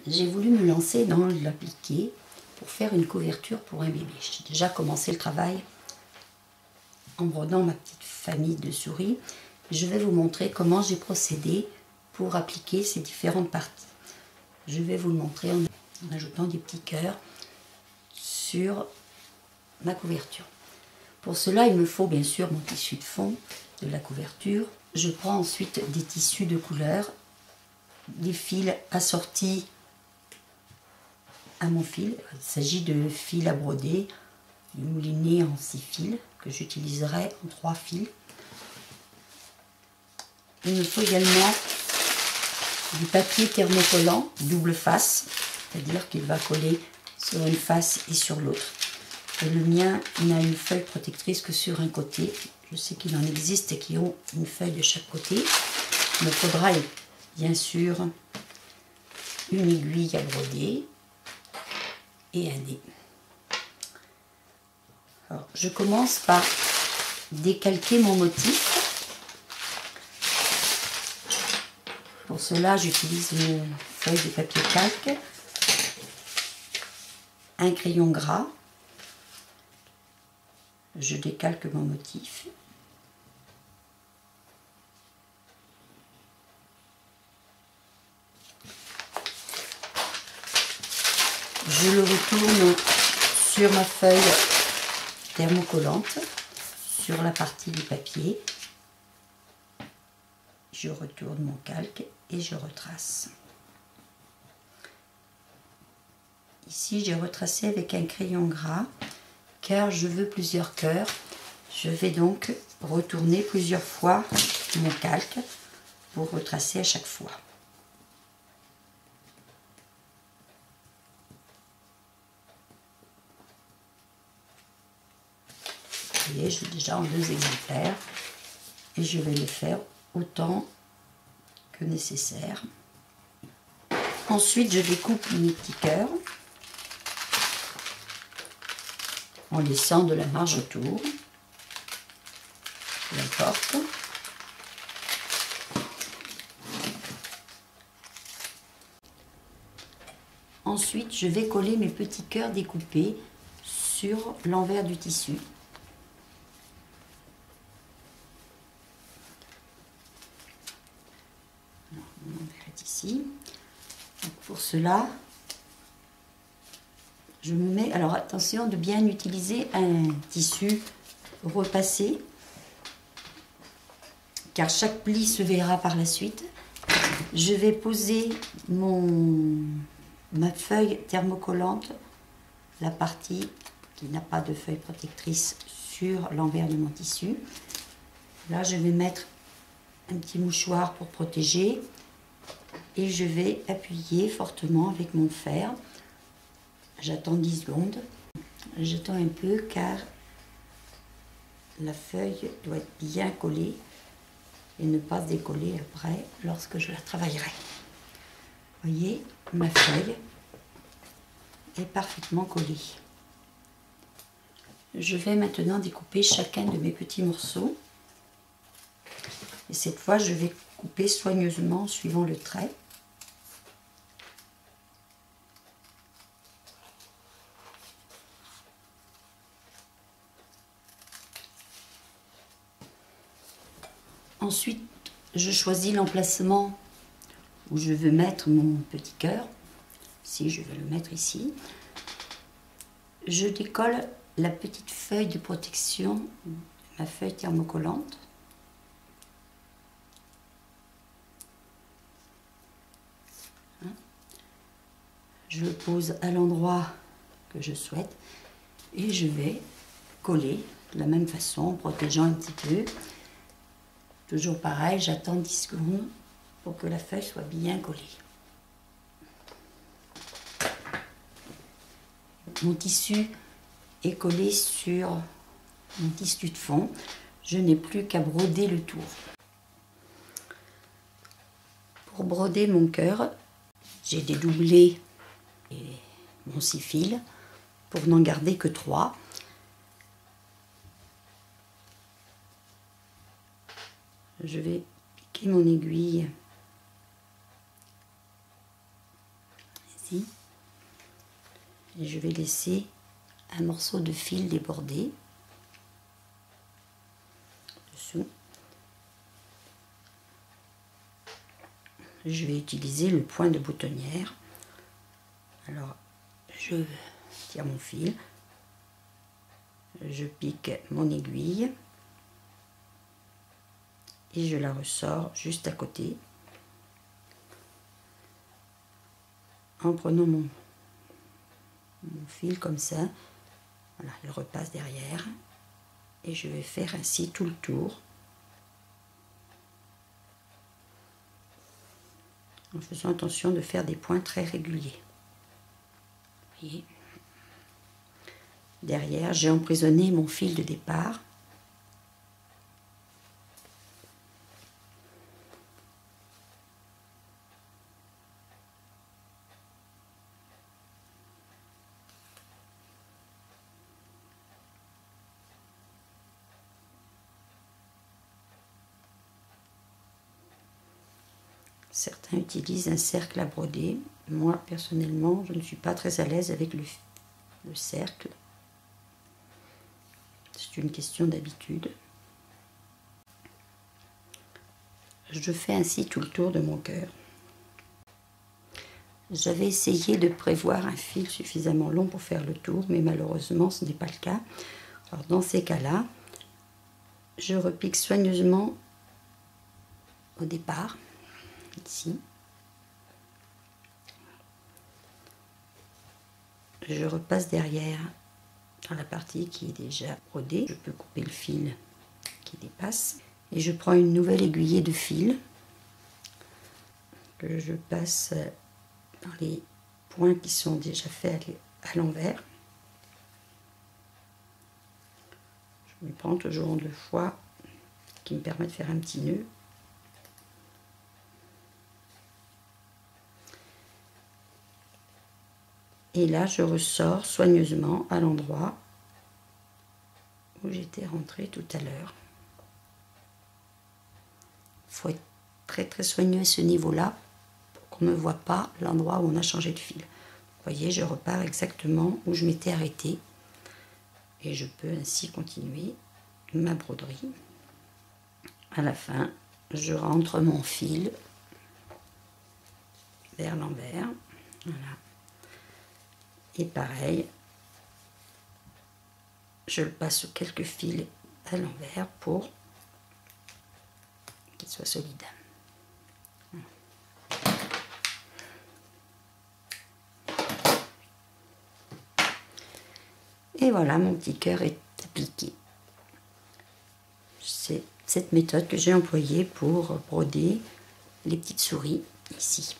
j'ai voulu me lancer dans l'appliqué pour faire une couverture pour un bébé. J'ai déjà commencé le travail en brodant ma petite famille de souris. Je vais vous montrer comment j'ai procédé pour appliquer ces différentes parties. Je vais vous le montrer en ajoutant des petits cœurs sur ma couverture. Pour cela, il me faut bien sûr mon tissu de fond de la couverture. Je prends ensuite des tissus de couleur, des fils assortis à mon fil. Il s'agit de fils à broder, du moulinet en 6 fils que j'utiliserai en 3 fils. Il me faut également du papier thermocollant double face, c'est-à-dire qu'il va coller sur une face et sur l'autre. Le mien n'a une feuille protectrice que sur un côté. Je sais qu'il en existe et qui ont une feuille de chaque côté. Il me faudra bien sûr une aiguille à broder et un dé. Alors, je commence par décalquer mon motif. Pour cela, j'utilise une feuille de papier calque, un crayon gras. Je décalque mon motif. Je le retourne sur ma feuille thermocollante, sur la partie du papier. Je retourne mon calque et je retrace. Ici, j'ai retracé avec un crayon gras, car je veux plusieurs cœurs. Je vais donc retourner plusieurs fois mon calque pour retracer à chaque fois. Vous voyez, je suis déjà en 2 exemplaires et je vais les faire autant que nécessaire. Ensuite, je découpe mes petits cœurs en laissant de la marge autour, peu importe. Ensuite, je vais coller mes petits cœurs découpés sur l'envers du tissu. Alors, mon envers est ici. Donc, pour cela, je me mets, alors attention de bien utiliser un tissu repassé, car chaque pli se verra par la suite. Je vais poser ma feuille thermocollante, la partie qui n'a pas de feuille protectrice, sur l'envers de mon tissu. Là, je vais mettre un petit mouchoir pour protéger et je vais appuyer fortement avec mon fer. J'attends 10 secondes. J'attends un peu car la feuille doit être bien collée et ne pas se décoller après lorsque je la travaillerai. Vous voyez, ma feuille est parfaitement collée. Je vais maintenant découper chacun de mes petits morceaux. Et cette fois, je vais couper soigneusement suivant le trait. Ensuite, je choisis l'emplacement où je veux mettre mon petit cœur. Si je vais le mettre ici. Je décolle la petite feuille de protection de ma feuille thermocollante. Je le pose à l'endroit que je souhaite et je vais coller de la même façon en protégeant un petit peu. Toujours pareil, j'attends 10 secondes pour que la feuille soit bien collée. Mon tissu est collé sur mon tissu de fond. Je n'ai plus qu'à broder le tour. Pour broder mon cœur, j'ai dédoublé mon 6 fils pour n'en garder que 3. Je vais piquer mon aiguille ici. Et je vais laisser un morceau de fil déborder dessous. Je vais utiliser le point de boutonnière. Alors, je tire mon fil, je pique mon aiguille et je la ressors juste à côté en prenant mon fil comme ça. Voilà, il repasse derrière et je vais faire ainsi tout le tour en faisant attention de faire des points très réguliers. Vous voyez, derrière j'ai emprisonné mon fil de départ. Certains utilisent un cercle à broder. Moi, personnellement, je ne suis pas très à l'aise avec le cercle. C'est une question d'habitude. Je fais ainsi tout le tour de mon cœur. J'avais essayé de prévoir un fil suffisamment long pour faire le tour, mais malheureusement, ce n'est pas le cas. Alors, dans ces cas-là, je repique soigneusement au départ. Ici, je repasse derrière dans la partie qui est déjà brodée. Je peux couper le fil qui dépasse et je prends une nouvelle aiguillée de fil que je passe dans les points qui sont déjà faits à l'envers. Je me prends toujours en 2 fois, qui me permet de faire un petit nœud. Et là, je ressors soigneusement à l'endroit où j'étais rentrée tout à l'heure. Il faut être très très soigneux à ce niveau-là pour qu'on ne voit pas l'endroit où on a changé de fil. Vous voyez, je repars exactement où je m'étais arrêtée. Et je peux ainsi continuer ma broderie. À la fin, je rentre mon fil vers l'envers. Voilà. Et pareil, je le passe sur quelques fils à l'envers pour qu'il soit solide. Et voilà, mon petit cœur est appliqué. C'est cette méthode que j'ai employée pour broder les petites souris ici.